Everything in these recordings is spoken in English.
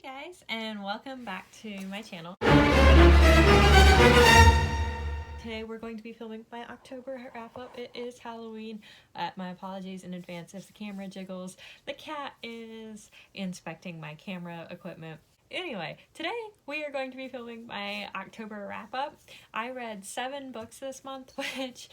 guys, and welcome back to my channel. Today we're going to be filming my October wrap-up. It is Halloween. My apologies in advance if the camera jiggles. The cat is inspecting my camera equipment. Anyway, today we are going to be filming my October wrap-up. I read 7 books this month, which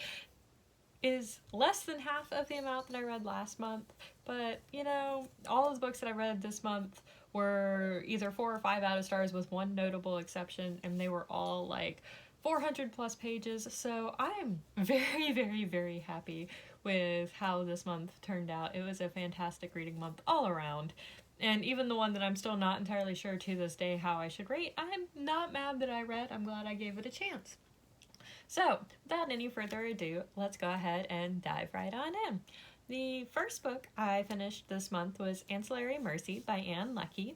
is less than half of the amount that I read last month, but you know, all of the books that I read this month were either 4 or 5 out of stars with one notable exception, and they were all like 400 plus pages, so I'm very happy with how this month turned out. It was a fantastic reading month all around. And even the one that I'm still not entirely sure to this day how I should rate, I'm not mad that I read. I'm glad I gave it a chance. So, without any further ado, let's go ahead and dive right on in. The first book I finished this month was Ancillary Mercy by Ann Leckie.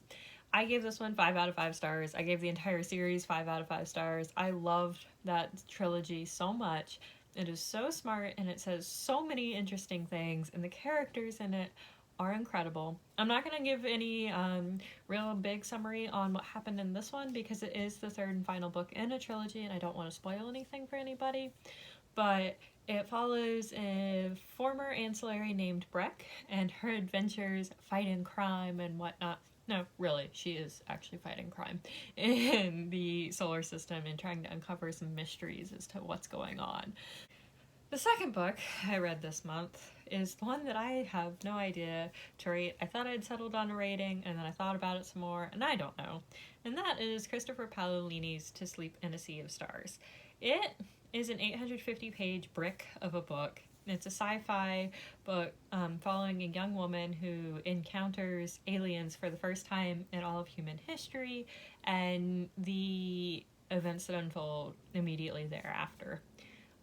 I gave this one 5 out of 5 stars. I gave the entire series 5 out of 5 stars. I loved that trilogy so much. It is so smart and it says so many interesting things, and the characters in it are incredible. I'm not going to give any real big summary on what happened in this one because it is the third and final book in a trilogy and I don't want to spoil anything for anybody, but it follows a former ancillary named Breck and her adventures fighting crime and whatnot. No, really, she is actually fighting crime in the solar system and trying to uncover some mysteries as to what's going on. The second book I read this month is the one that I have no idea to rate. I thought I'd settled on a rating, and then I thought about it some more, and I don't know. And that is Christopher Paolini's To Sleep in a Sea of Stars. It is an 850-page brick of a book. It's a sci-fi book following a young woman who encounters aliens for the first time in all of human history, and the events that unfold immediately thereafter.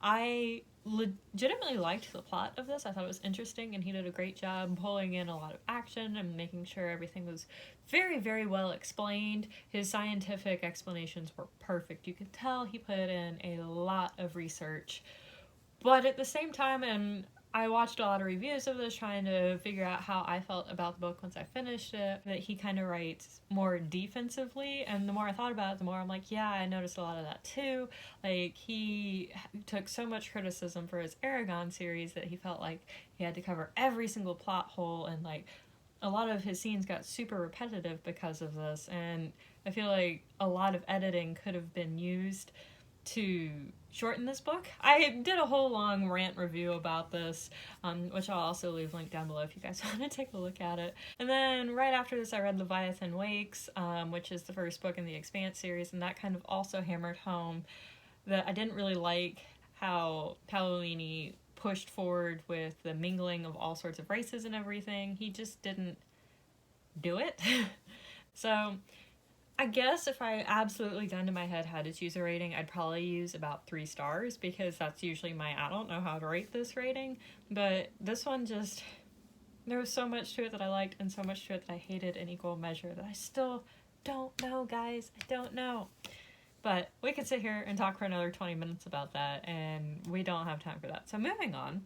I legitimately liked the plot of this. I thought it was interesting, and he did a great job pulling in a lot of action and making sure everything was very well explained. His scientific explanations were perfect. You could tell he put in a lot of research. But at the same time, and I watched a lot of reviews of this trying to figure out how I felt about the book once I finished it, that he kind of writes more defensively, and the more I thought about it, the more I'm like, yeah, I noticed a lot of that too. Like, he took so much criticism for his Eragon series that he felt like he had to cover every single plot hole, and like, a lot of his scenes got super repetitive because of this, and I feel like a lot of editing could have been used to shorten this book. I did a whole long rant review about this, which I'll also leave linked down below if you guys want to take a look at it. And then right after this I read Leviathan Wakes, which is the first book in the Expanse series, and that kind of also hammered home that I didn't really like how Paolini pushed forward with the mingling of all sorts of races and everything. He just didn't do it. So I guess if I absolutely gun to my head had to choose a rating, I'd probably use about 3 stars because that's usually my I don't know how to rate this rating. But this one just, there was so much to it that I liked and so much to it that I hated in equal measure that I still don't know, guys. I don't know. But we could sit here and talk for another 20 minutes about that, and we don't have time for that. So moving on.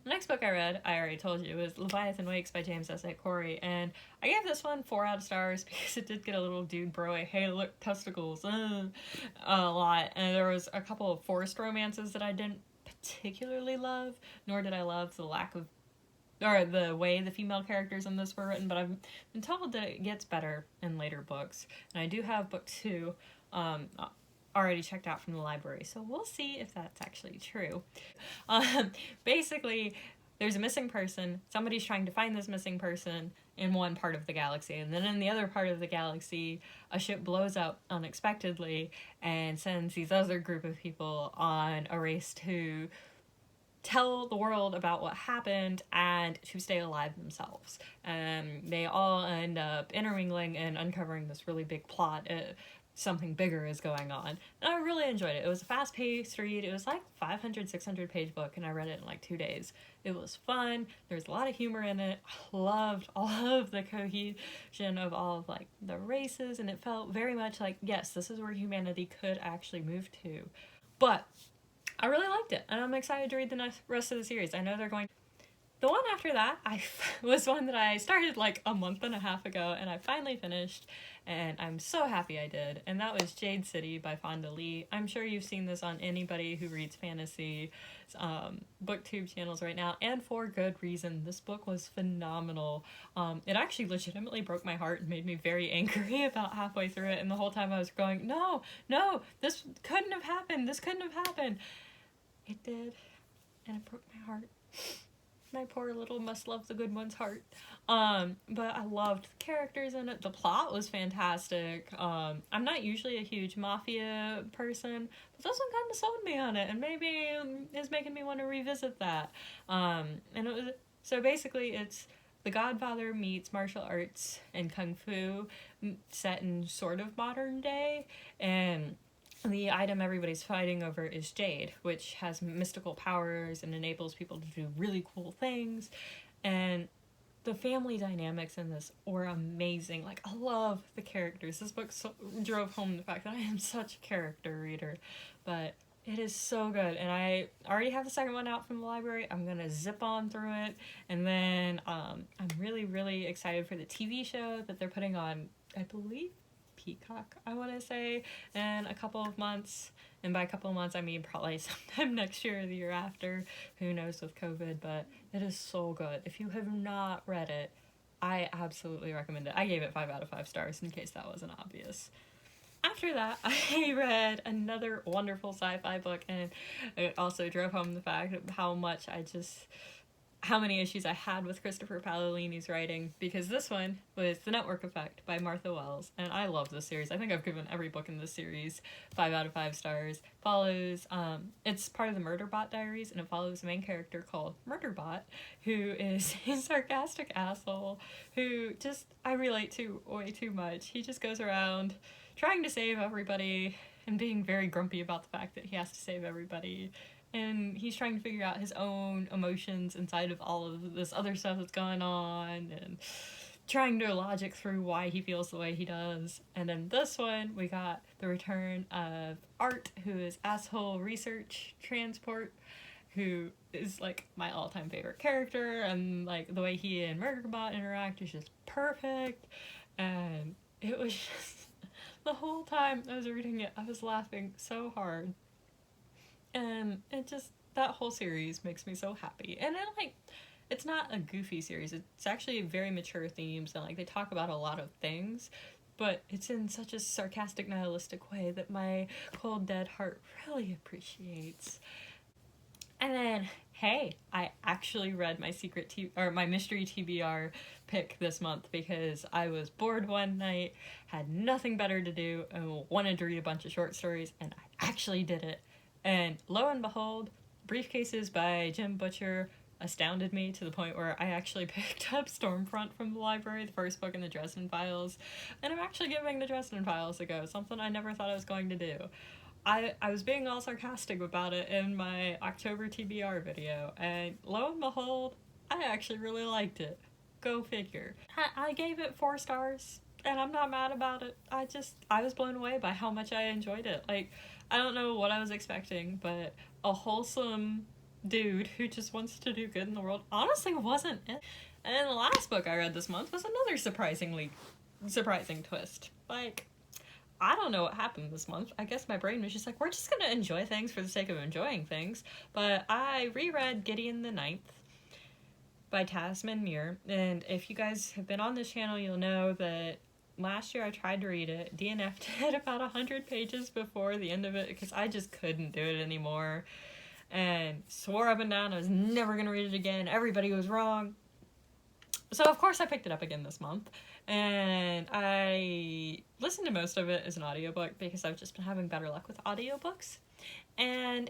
The next book I read, I already told you, was Leviathan Wakes by James S. A. Corey, and I gave this one 4 out of stars because it did get a little dude bro, hey look, testicles, a lot, and there was a couple of forced romances that I didn't particularly love, nor did I love the lack of, or the way the female characters in this were written, but I've been told that it gets better in later books, and I do have book 2, already checked out from the library, so we'll see if that's actually true. Basically, there's a missing person, somebody's trying to find this missing person in one part of the galaxy, and then in the other part of the galaxy, a ship blows up unexpectedly and sends these other group of people on a race to tell the world about what happened and to stay alive themselves. They all end up intermingling and uncovering this really big plot. Something bigger is going on. And I really enjoyed it. It was a fast-paced read. It was like 500, 600-page book, and I read it in like 2 days. It was fun. There was a lot of humor in it. I loved all of the cohesion of all of like the races, and it felt very much like, yes, this is where humanity could actually move to. But I really liked it, and I'm excited to read the rest of the series. I know they're going The one after that was one that I started like a month and a half ago, and I finally finished, and I'm so happy I did. And that was Jade City by Fonda Lee. I'm sure you've seen this on anybody who reads fantasy booktube channels right now, and for good reason. This book was phenomenal. It actually legitimately broke my heart and made me very angry about halfway through it, and the whole time I was going, no, this couldn't have happened. This couldn't have happened. It did, and it broke my heart. My poor little must love the good one's heart. But I loved the characters in it. The plot was fantastic. I'm not usually a huge mafia person, but this one kind of sold me on it, and maybe is making me want to revisit that. And it was so basically it's The Godfather meets martial arts and kung fu, set in sort of modern day, and the item everybody's fighting over is Jade, which has mystical powers and enables people to do really cool things. And the family dynamics in this were amazing. Like, I love the characters. This book drove home the fact that I am such a character reader. But it is so good. And I already have the second one out from the library. I'm going to zip on through it. And then I'm really, really excited for the TV show that they're putting on, I believe, Peacock, I want to say, in a couple of months. And by a couple of months, I mean probably sometime next year or the year after. Who knows with COVID, but it is so good. If you have not read it, I absolutely recommend it. I gave it 5 out of 5 stars in case that wasn't obvious. After that, I read another wonderful sci-fi book, and it also drove home the fact of how many issues I had with Christopher Paolini's writing, because this one was The Network Effect by Martha Wells, and I love this series. I think I've given every book in this series 5 out of 5 stars. It's part of the Murderbot Diaries, and it follows a main character called Murderbot, who is a sarcastic asshole who I relate to way too much. He just goes around trying to save everybody and being very grumpy about the fact that he has to save everybody. And he's trying to figure out his own emotions inside of all of this other stuff that's going on, and trying to logic through why he feels the way he does. And in this one, we got the return of Art, who is Asshole Research Transport, who is like my all-time favorite character, and like the way he and Murderbot interact is just perfect. And it was just the whole time I was reading it, I was laughing so hard. And that whole series makes me so happy. And it's not a goofy series. It's actually very mature themes, and like they talk about a lot of things, but it's in such a sarcastic, nihilistic way that my cold, dead heart really appreciates. And then, hey, I actually read my my mystery TBR pick this month because I was bored one night, had nothing better to do, and wanted to read a bunch of short stories, and I actually did it. And lo and behold, Briefcases by Jim Butcher astounded me to the point where I actually picked up Stormfront from the library, the first book in the Dresden Files, and I'm actually giving the Dresden Files a go, something I never thought I was going to do. I was being all sarcastic about it in my October TBR video, and lo and behold, I actually really liked it. Go figure. I gave it 4 stars, and I'm not mad about it. I was blown away by how much I enjoyed it. Like, I don't know what I was expecting, but a wholesome dude who just wants to do good in the world honestly wasn't it. And the last book I read this month was another surprising twist. Like, I don't know what happened this month. I guess my brain was just like, we're just gonna enjoy things for the sake of enjoying things. But I reread Gideon the Ninth by Tasman Muir, and if you guys have been on this channel, you'll know that last year I tried to read it, DNF'd it about 100 pages before the end of it because I just couldn't do it anymore, and swore up and down I was never going to read it again. Everybody was wrong. So of course I picked it up again this month, and I listened to most of it as an audiobook because I've just been having better luck with audiobooks, and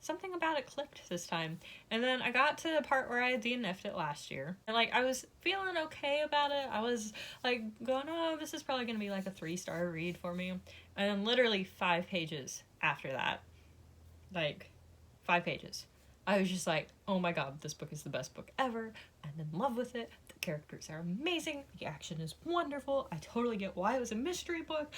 something about it clicked this time. And then I got to the part where I DNF'd it last year, and like I was feeling okay about it. I was like going, oh, this is probably gonna be like a 3-star read for me. And then literally 5 pages after that, like 5 pages, I was just like, oh my god, this book is the best book ever. I'm in love with it. The characters are amazing. The action is wonderful. I totally get why it was a mystery book.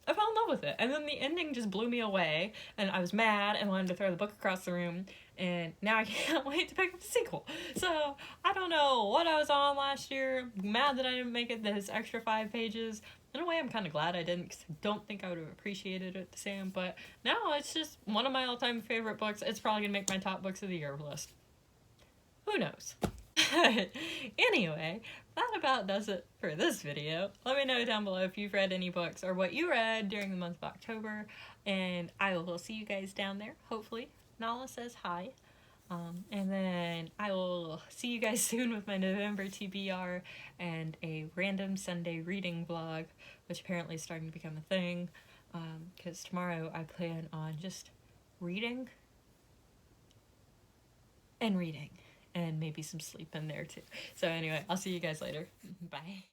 I fell in love with it. And then the ending just blew me away, and I was mad and wanted to throw the book across the room, and now I can't wait to pick up the sequel. So, I don't know what I was on last year. Mad that I didn't make it this extra 5 pages. In a way, I'm kind of glad I didn't, because I don't think I would have appreciated it the same, but now it's just one of my all-time favorite books. It's probably going to make my top books of the year list. Who knows? Anyway, that about does it for this video. Let me know down below if you've read any books or what you read during the month of October, and I will see you guys down there, hopefully. Nala says hi. And then I will see you guys soon with my November TBR and a random Sunday reading vlog, which apparently is starting to become a thing, because tomorrow I plan on just reading and reading. And maybe some sleep in there too. So anyway, I'll see you guys later. Bye.